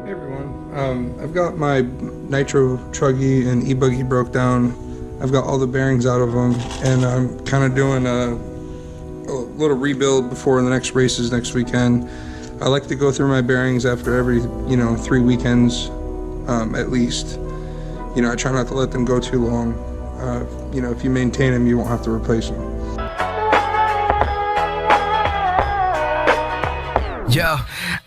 Hey everyone, I've got my nitro truggy and e-buggy broke down. I've got all the bearings out of them, and I'm kind of doing a little rebuild before the next races next weekend. I like to go through my bearings after every 3 weekends at least. I try not to let them go too long. If you maintain them, you won't have to replace them. Yo,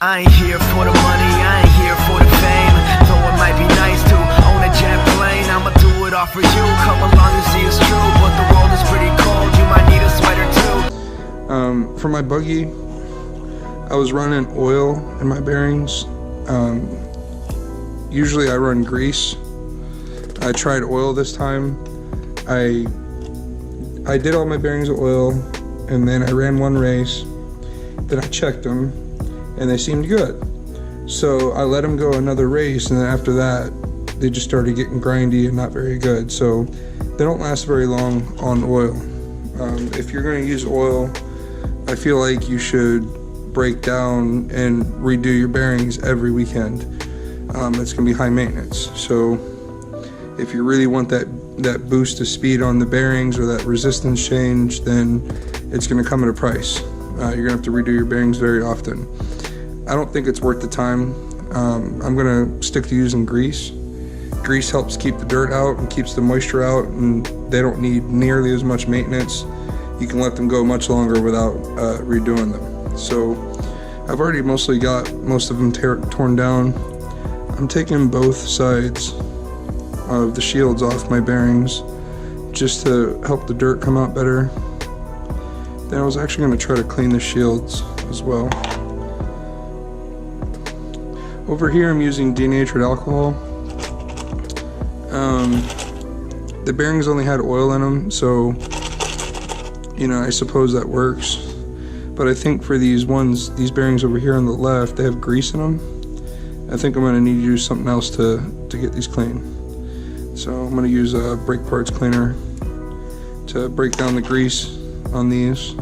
I ain't here for the money, I ain't here for the fame. Though it might be nice to own a jet plane, I'ma do it all for you. Come along and see it's true, but the world is pretty cold, you might need a sweater too. For my buggy, I was running oil in my bearings. Usually I run grease. I tried oil this time. I did all my bearings with oil, and then I ran one race. Then I checked them, and they seemed good. So I let them go another race, and then after that, they just started getting grindy and not very good. So they don't last very long on oil. If you're going to use oil, I feel like you should break down and redo your bearings every weekend. It's going to be high maintenance. So if you really want that boost of speed on the bearings or that resistance change, then it's going to come at a price. You're going to have to redo your bearings very often. I don't think it's worth the time. I'm going to stick to using grease. Grease helps keep the dirt out and keeps the moisture out, and they don't need nearly as much maintenance. You can let them go much longer without redoing them. So I've already mostly got most of them torn down. I'm taking both sides of the shields off my bearings just to help the dirt come out better. Then I was actually going to try to clean the shields as well. Over here I'm using denatured alcohol. The bearings only had oil in them, so I suppose that works. But I think for these bearings over here on the left, they have grease in them. I think I'm going to need to use something else to get these clean. So I'm going to use a brake parts cleaner to break down the grease on these.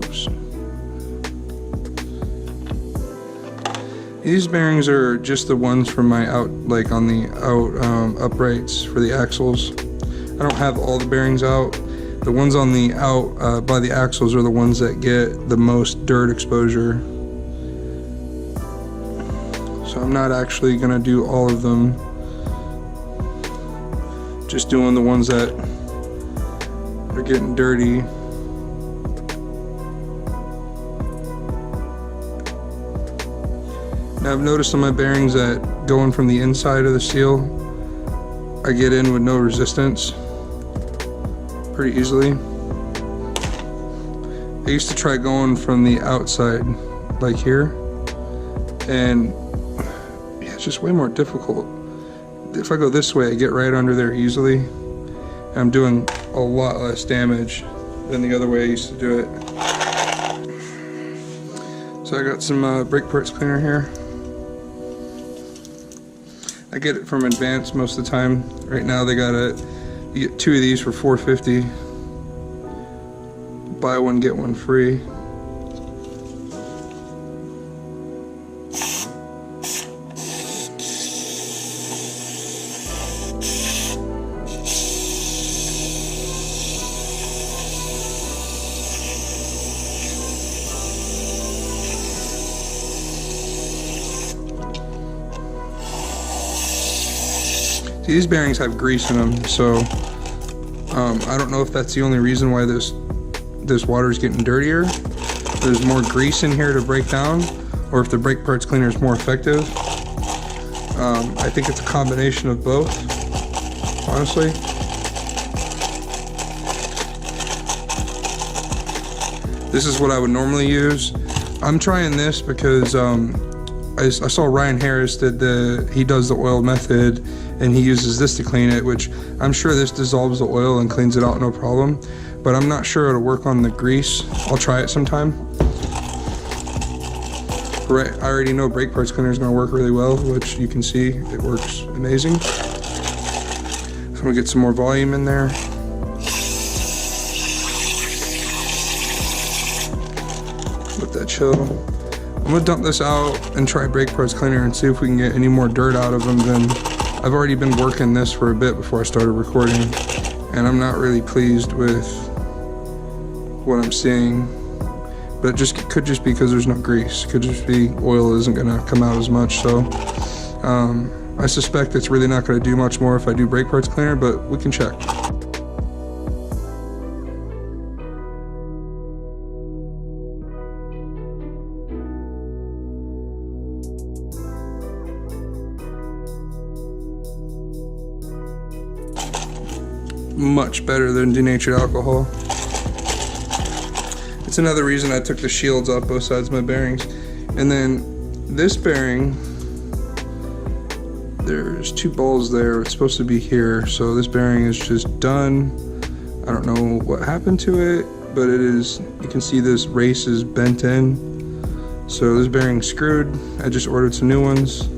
Oops. These bearings are just the ones from my uprights for the axles. I don't have all the bearings out. The ones on the out by the axles are the ones that get the most dirt exposure. So I'm not actually going to do all of them. Just doing the ones that are getting dirty. Now I've noticed on my bearings that going from the inside of the seal, I get in with no resistance pretty easily. I used to try going from the outside, like here, and yeah, it's just way more difficult. If I go this way, I get right under there easily, and I'm doing a lot less damage than the other way I used to do it. So I got some brake parts cleaner here. I get it from Advance most of the time. Right now they got you get 2 of these for $4.50. Buy one, get one free. See, these bearings have grease in them, so I don't know if that's the only reason why this water is getting dirtier. There's more grease in here to break down, or if the brake parts cleaner is more effective. I think it's a combination of both, honestly. This is what I would normally use. I'm trying this because I saw Ryan Harris he does the oil method, and he uses this to clean it, which I'm sure this dissolves the oil and cleans it out no problem, but I'm not sure it'll work on the grease. I'll try it sometime. Right, I already know brake parts cleaner is going to work really well, which you can see it works amazing. So I'm going to get some more volume in there. let that chill. I'm gonna dump this out and try brake parts cleaner and see if we can get any more dirt out of them. Then I've already been working this for a bit before I started recording, and I'm not really pleased with what I'm seeing. But it could just be because there's no grease. Could just be oil isn't gonna come out as much. So I suspect it's really not gonna do much more if I do brake parts cleaner, but we can check. Much better than denatured alcohol. It's another reason I took the shields off both sides of my bearings. And then this bearing, there's 2 balls there. It's supposed to be here. So this bearing is just done. I don't know what happened to it, but it is, you can see this race is bent in. So this bearing's screwed. I just ordered some new ones.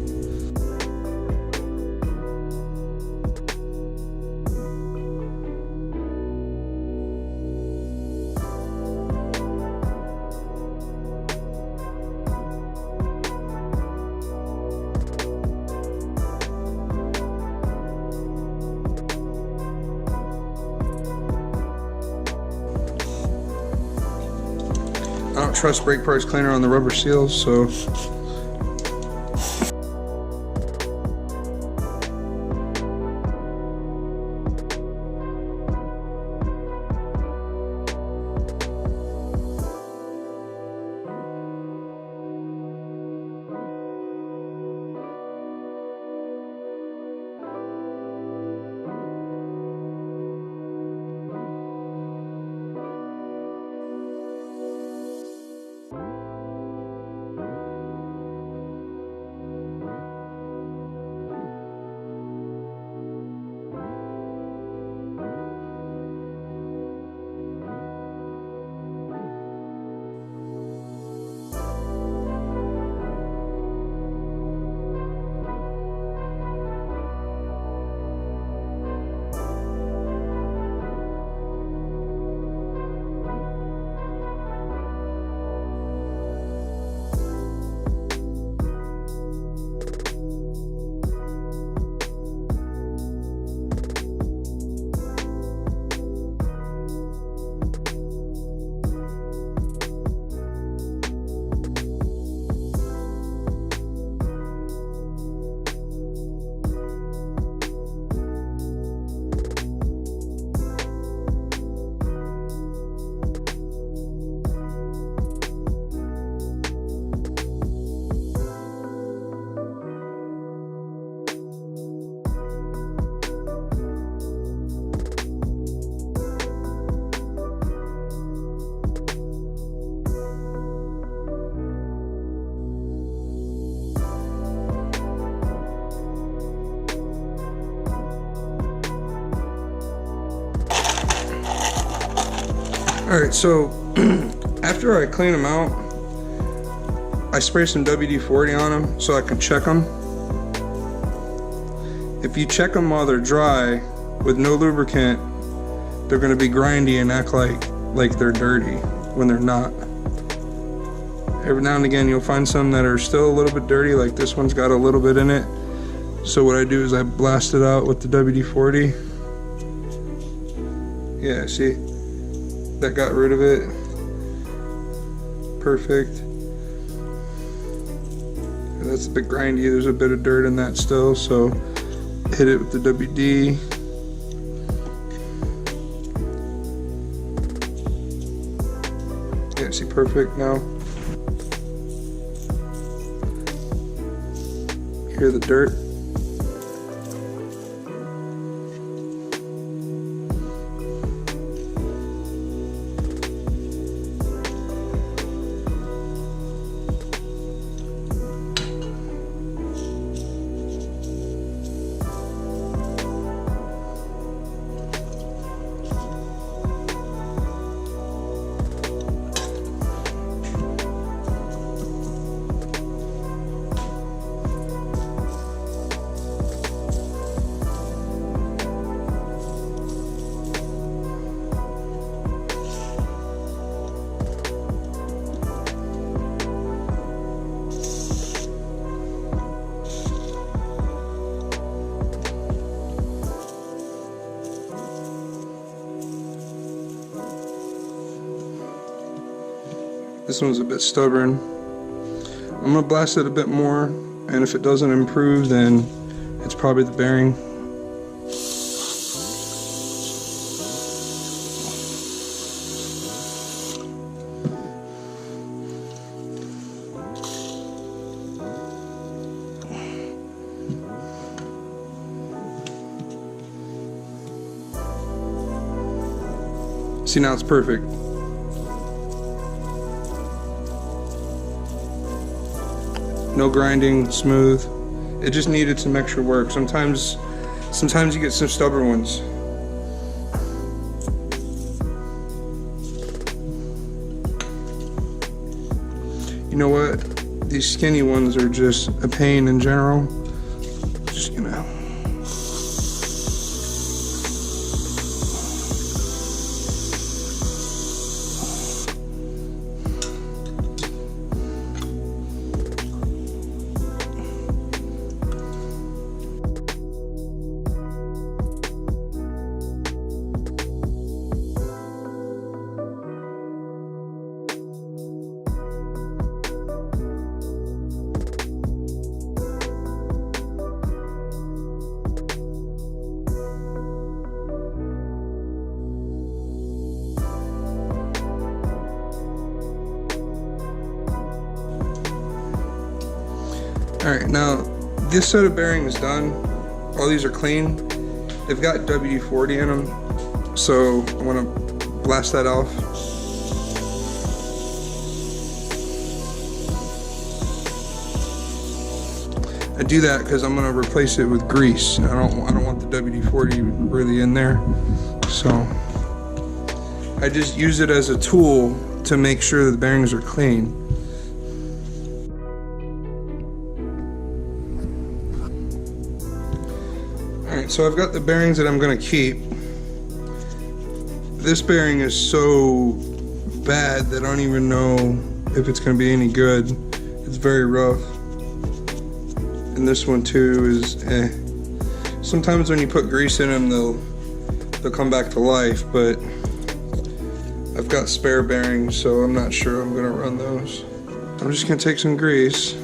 I don't trust brake parts cleaner on the rubber seals, so alright, so after I clean them out, I spray some WD-40 on them so I can check them. If you check them while they're dry with no lubricant, they're going to be grindy and act like they're dirty when they're not. Every now and again you'll find some that are still a little bit dirty, like this one's got a little bit in it. So what I do is I blast it out with the WD-40. Yeah, see? That got rid of it. Perfect. That's a bit grindy. There's a bit of dirt in that still, so hit it with the WD. Yeah, see, perfect now. Hear the dirt. This one's a bit stubborn. I'm gonna blast it a bit more, and if it doesn't improve, then it's probably the bearing. See, now it's perfect. No grinding, smooth. It just needed some extra work. Sometimes you get some stubborn ones. You know what? These skinny ones are just a pain in general. Just gonna. Alright, now this set of bearings is done. All these are clean. They've got W40 in them, so I want to blast that off. I do that because I'm going to replace it with grease. I don't want the WD-40 really in there, so I just use it as a tool to make sure that the bearings are clean. Alright, so I've got the bearings that I'm going to keep. This bearing is so bad that I don't even know if it's going to be any good. It's very rough. And this one too is eh. Sometimes when you put grease in them, they'll come back to life, but I've got spare bearings, so I'm not sure I'm going to run those. I'm just going to take some grease.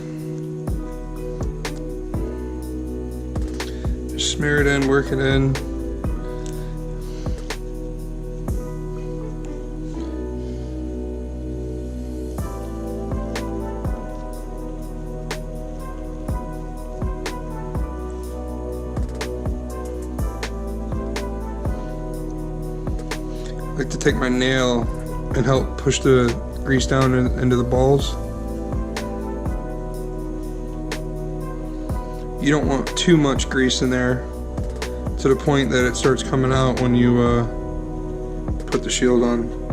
Smear it in, work it in. I like to take my nail and help push the grease down into the balls. You don't want too much grease in there to the point that it starts coming out when you put the shield on.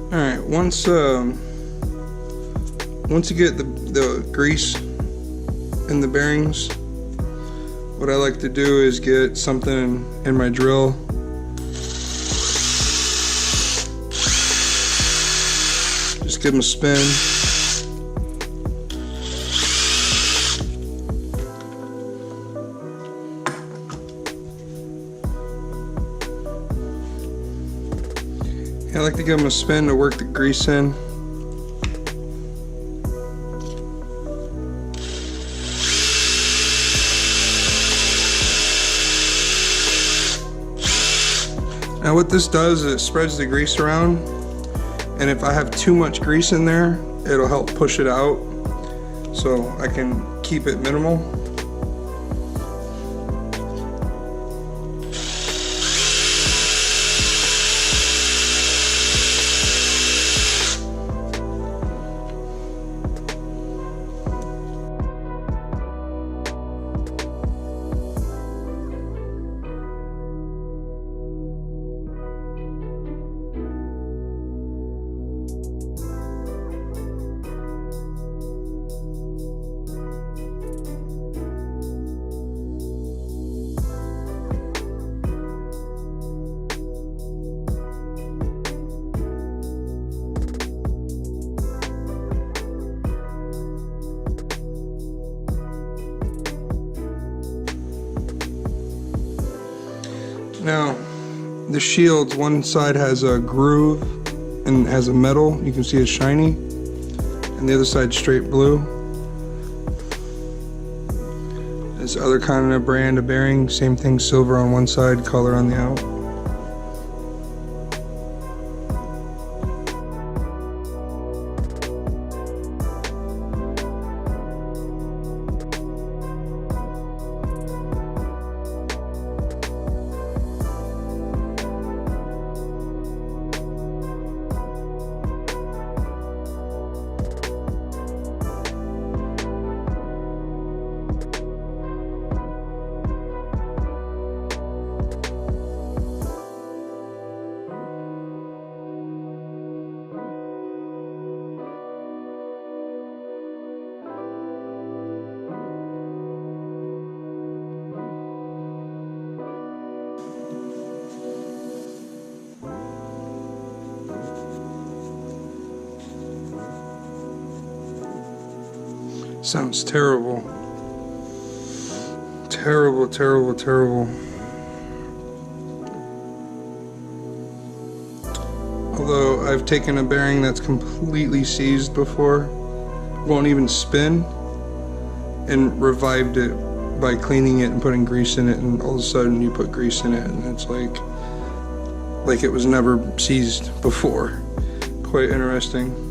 Alright, once you get the grease in the bearings, what I like to do is get something in my drill. Just give them a spin. I like to give them a spin to work the grease in. Now what this does is it spreads the grease around, and if I have too much grease in there, it'll help push it out, so I can keep it minimal. Now, the shields, one side has a groove and has a metal, you can see it's shiny, and the other side's straight blue. This other kind of brand of bearing, same thing, silver on one side, color on the out. Sounds terrible. Terrible, terrible, terrible. Although I've taken a bearing that's completely seized before, won't even spin, and revived it by cleaning it and putting grease in it, and all of a sudden you put grease in it and it's like it was never seized before. Quite interesting.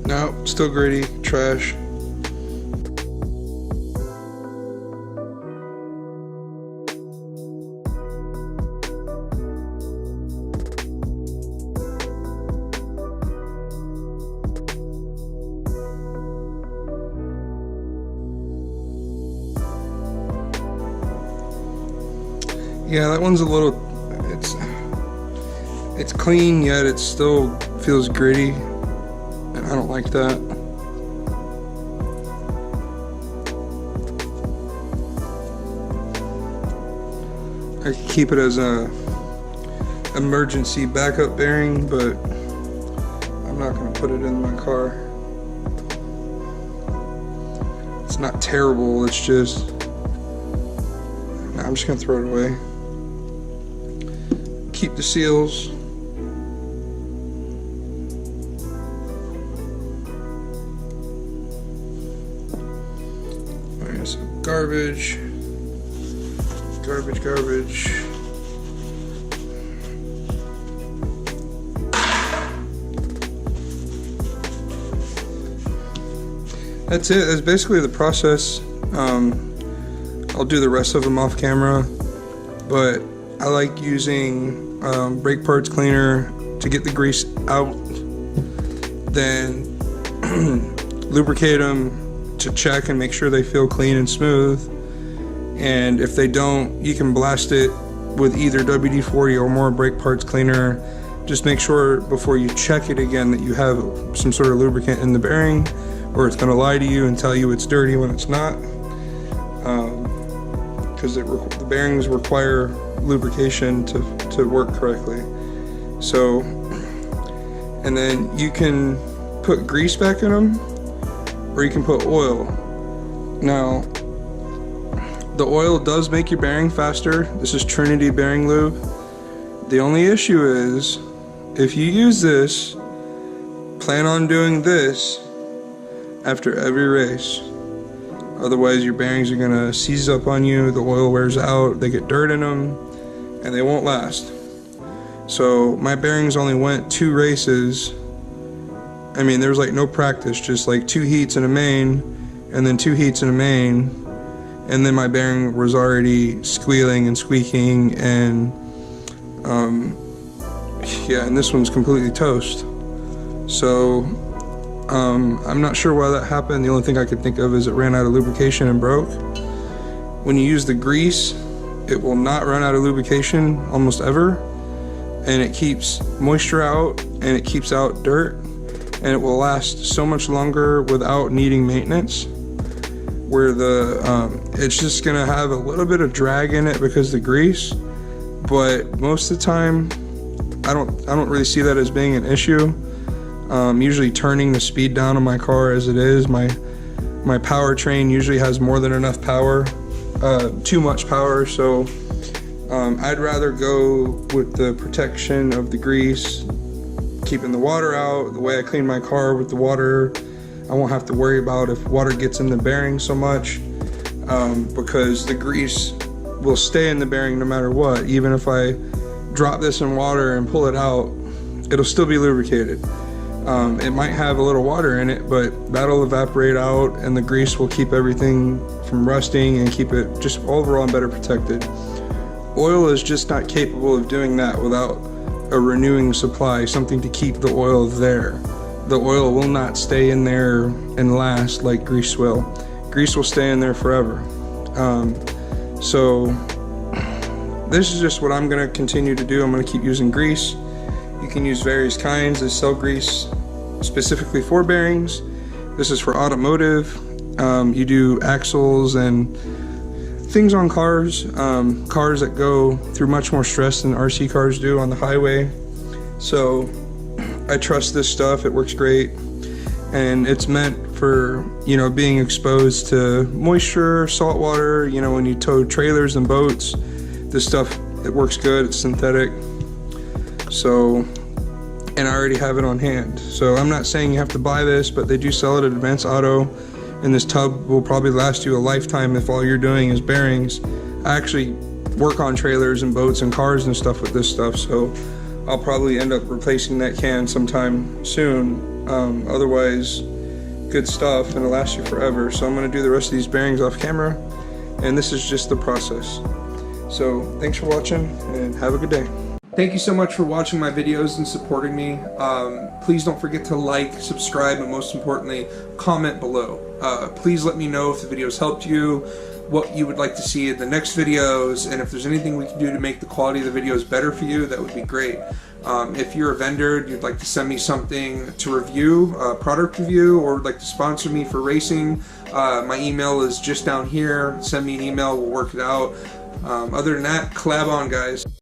No, still gritty, trash. Yeah, that one's a little, it's clean, yet it still feels gritty. I don't like that. I keep it as a emergency backup bearing, but I'm not going to put it in my car. It's not terrible, it's just, I'm just going to throw it away. Keep the seals. Alright, so garbage. Garbage, garbage. That's it. That's basically the process. I'll do the rest of them off camera, but I like using brake parts cleaner to get the grease out, then lubricate them to check and make sure they feel clean and smooth. And if they don't, you can blast it with either WD-40 or more brake parts cleaner. Just make sure before you check it again that you have some sort of lubricant in the bearing, or it's going to lie to you and tell you it's dirty when it's not. Because the bearings require lubrication to work correctly. So, and then you can put grease back in them, or you can put oil. Now, the oil does make your bearing faster. This is Trinity bearing lube. The only issue is, if you use this, plan on doing this after every race. Otherwise your bearings are gonna seize up on you, the oil wears out, they get dirt in them, and they won't last. So my bearings only went 2 races. I mean, there was like no practice, just like 2 heats in a main, and then 2 heats in a main, and then my bearing was already squealing and squeaking, and yeah, and this one's completely toast. So I'm not sure why that happened. The only thing I could think of is it ran out of lubrication and broke. When you use the grease, it will not run out of lubrication almost ever, and it keeps moisture out and it keeps out dirt, and it will last so much longer without needing maintenance. Where it's just gonna have a little bit of drag in it because of the grease, but most of the time I don't really see that as being an issue. Usually turning the speed down on my car as it is, my powertrain usually has more than enough power, too much power, so I'd rather go with the protection of the grease, keeping the water out. The way I clean my car with the water, I won't have to worry about if water gets in the bearing so much, because the grease will stay in the bearing no matter what. Even if I drop this in water and pull it out, it'll still be lubricated. It might have a little water in it, but that'll evaporate out, and the grease will keep everything from rusting and keep it just overall better protected. Oil is just not capable of doing that without a renewing supply, something to keep the oil there. The oil will not stay in there and last like grease will. Grease will stay in there forever. So this is just what I'm gonna continue to do. I'm gonna keep using grease. You can use various kinds. They sell grease specifically for bearings. This is for automotive. You do axles and things on cars, cars that go through much more stress than RC cars do on the highway. So I trust this stuff. It works great, and it's meant for, you know, being exposed to moisture, salt water, you know, when you tow trailers and boats. This stuff, it works good. It's synthetic. So, and I already have it on hand. So I'm not saying you have to buy this, but they do sell it at Advanced Auto, and this tub will probably last you a lifetime if all you're doing is bearings. I actually work on trailers and boats and cars and stuff with this stuff, so I'll probably end up replacing that can sometime soon. Otherwise, good stuff, and it'll last you forever. So I'm gonna do the rest of these bearings off camera, and this is just the process. So thanks for watching, and have a good day. Thank you so much for watching my videos and supporting me. Please don't forget to like, subscribe, and most importantly, comment below. Please let me know if the videos helped you, what you would like to see in the next videos, and if there's anything we can do to make the quality of the videos better for you, that would be great. If you're a vendor and you'd like to send me something to review, a product review, or would like to sponsor me for racing, my email is just down here. Send me an email, we'll work it out. Other than that, collab on, guys.